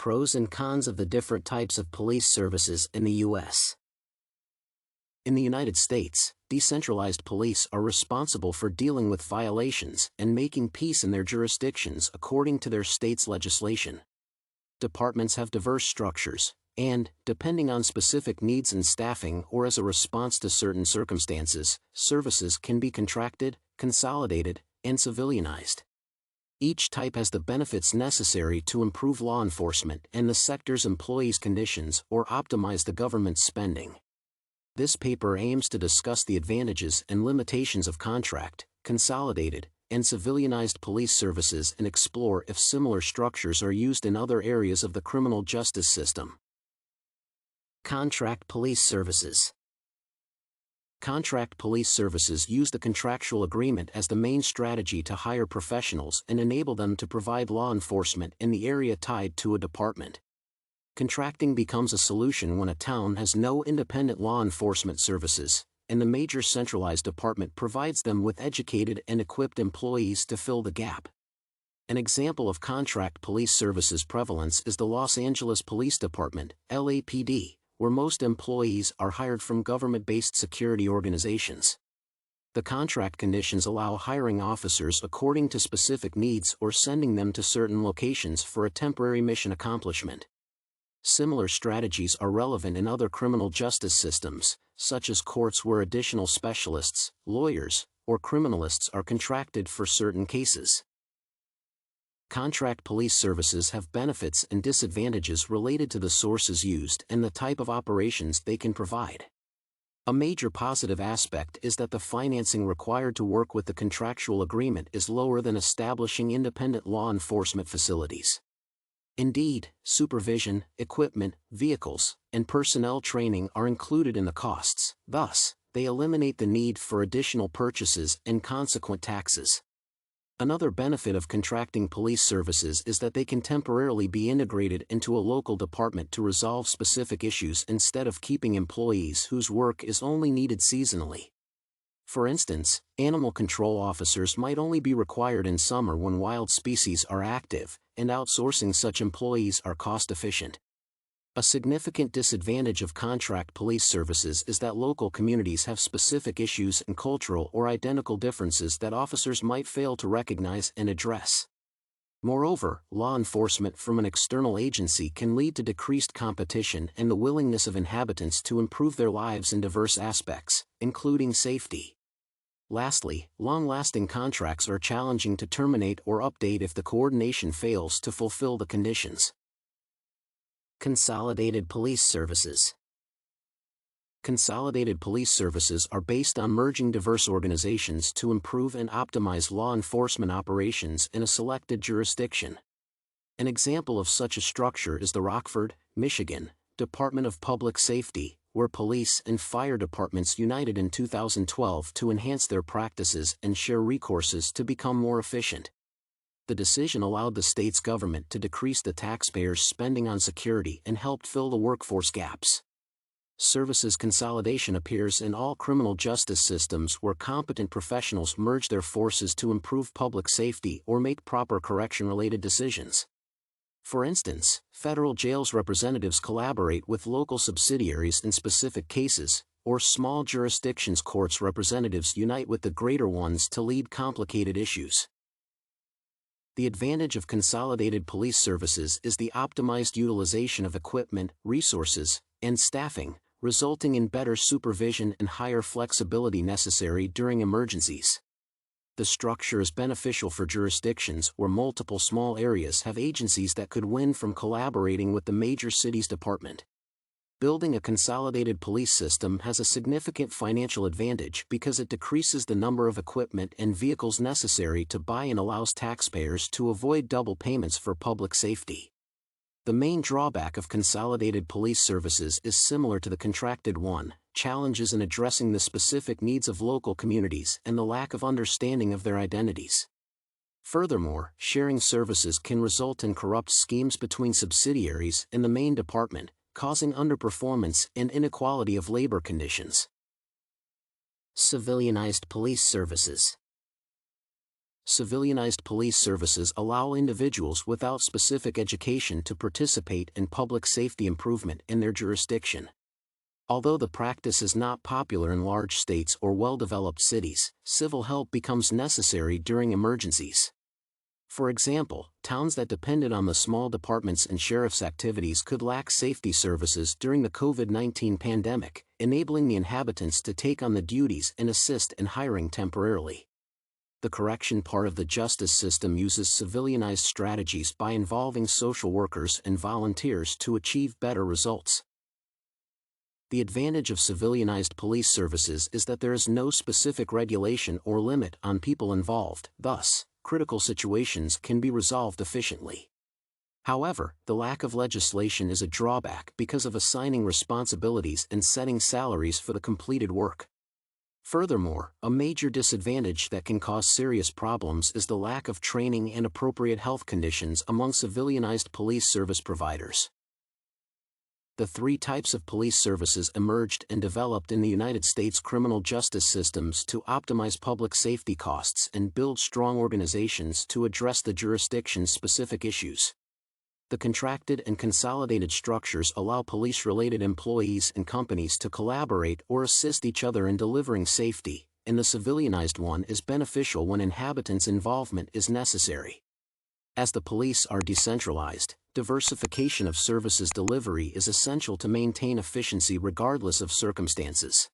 pros and cons of the different types of police services in the U.S. In the United States, decentralized police are responsible for dealing with violations and making peace in their jurisdictions according to their state's legislation. Departments have diverse structures, and, depending on specific needs and staffing or as a response to certain circumstances, services can be contracted, consolidated, and civilianized. Each type has the benefits necessary to improve law enforcement and the sector's employees' conditions or optimize the government's spending. This paper aims to discuss the advantages and limitations of contract, consolidated, and civilianized police services and explore if similar structures are used in other areas of the criminal justice system. Contract police services. Contract police services use the contractual agreement as the main strategy to hire professionals and enable them to provide law enforcement in the area tied to a department. Contracting becomes a solution when a town has no independent law enforcement services, and the major centralized department provides them with educated and equipped employees to fill the gap. An example of contract police services prevalence is the Los Angeles Police Department, LAPD, where most employees are hired from government-based security organizations. The contract conditions allow hiring officers according to specific needs or sending them to certain locations for a temporary mission accomplishment. Similar strategies are relevant in other criminal justice systems, such as courts where additional specialists, lawyers, or criminalists are contracted for certain cases. Contract police services have benefits and disadvantages related to the sources used and the type of operations they can provide. A major positive aspect is that the financing required to work with the contractual agreement is lower than establishing independent law enforcement facilities. Indeed, supervision, equipment, vehicles, and personnel training are included in the costs, thus, they eliminate the need for additional purchases and consequent taxes. Another benefit of contracting police services is that they can temporarily be integrated into a local department to resolve specific issues instead of keeping employees whose work is only needed seasonally. For instance, animal control officers might only be required in summer when wild species are active, and outsourcing such employees are cost-efficient. A significant disadvantage of contract police services is that local communities have specific issues and cultural or identical differences that officers might fail to recognize and address. Moreover, law enforcement from an external agency can lead to decreased competition and the willingness of inhabitants to improve their lives in diverse aspects, including safety. Lastly, long-lasting contracts are challenging to terminate or update if the coordination fails to fulfill the conditions. Consolidated police services. Consolidated police services are based on merging diverse organizations to improve and optimize law enforcement operations in a selected jurisdiction. An example of such a structure is the Rockford, Michigan, Department of Public Safety, where police and fire departments united in 2012 to enhance their practices and share resources to become more efficient. The decision allowed the state's government to decrease the taxpayers' spending on security and helped fill the workforce gaps. Services consolidation appears in all criminal justice systems where competent professionals merge their forces to improve public safety or make proper correction-related decisions. For instance, federal jails representatives collaborate with local subsidiaries in specific cases, or small jurisdictions courts representatives unite with the greater ones to lead complicated issues. The advantage of consolidated police services is the optimized utilization of equipment, resources, and staffing, resulting in better supervision and higher flexibility necessary during emergencies. The structure is beneficial for jurisdictions where multiple small areas have agencies that could win from collaborating with the major city's department. Building a consolidated police system has a significant financial advantage because it decreases the number of equipment and vehicles necessary to buy and allows taxpayers to avoid double payments for public safety. The main drawback of consolidated police services is similar to the contracted one: challenges in addressing the specific needs of local communities and the lack of understanding of their identities. Furthermore, sharing services can result in corrupt schemes between subsidiaries and the main department, causing underperformance and inequality of labor conditions. Civilianized police services. Civilianized police services allow individuals without specific education to participate in public safety improvement in their jurisdiction. Although the practice is not popular in large states or well-developed cities, civil help becomes necessary during emergencies. For example, towns that depended on the small departments and sheriff's activities could lack safety services during the COVID-19 pandemic, enabling the inhabitants to take on the duties and assist in hiring temporarily. The correction part of the justice system uses civilianized strategies by involving social workers and volunteers to achieve better results. The advantage of civilianized police services is that there is no specific regulation or limit on people involved, thus, critical situations can be resolved efficiently. However, the lack of legislation is a drawback because of assigning responsibilities and setting salaries for the completed work. Furthermore, a major disadvantage that can cause serious problems is the lack of training and appropriate health conditions among civilianized police service providers. The three types of police services emerged and developed in the United States criminal justice systems to optimize public safety costs and build strong organizations to address the jurisdiction's specific issues. The contracted and consolidated structures allow police-related employees and companies to collaborate or assist each other in delivering safety, and the civilianized one is beneficial when inhabitants' involvement is necessary. As the police are decentralized, diversification of services delivery is essential to maintain efficiency regardless of circumstances.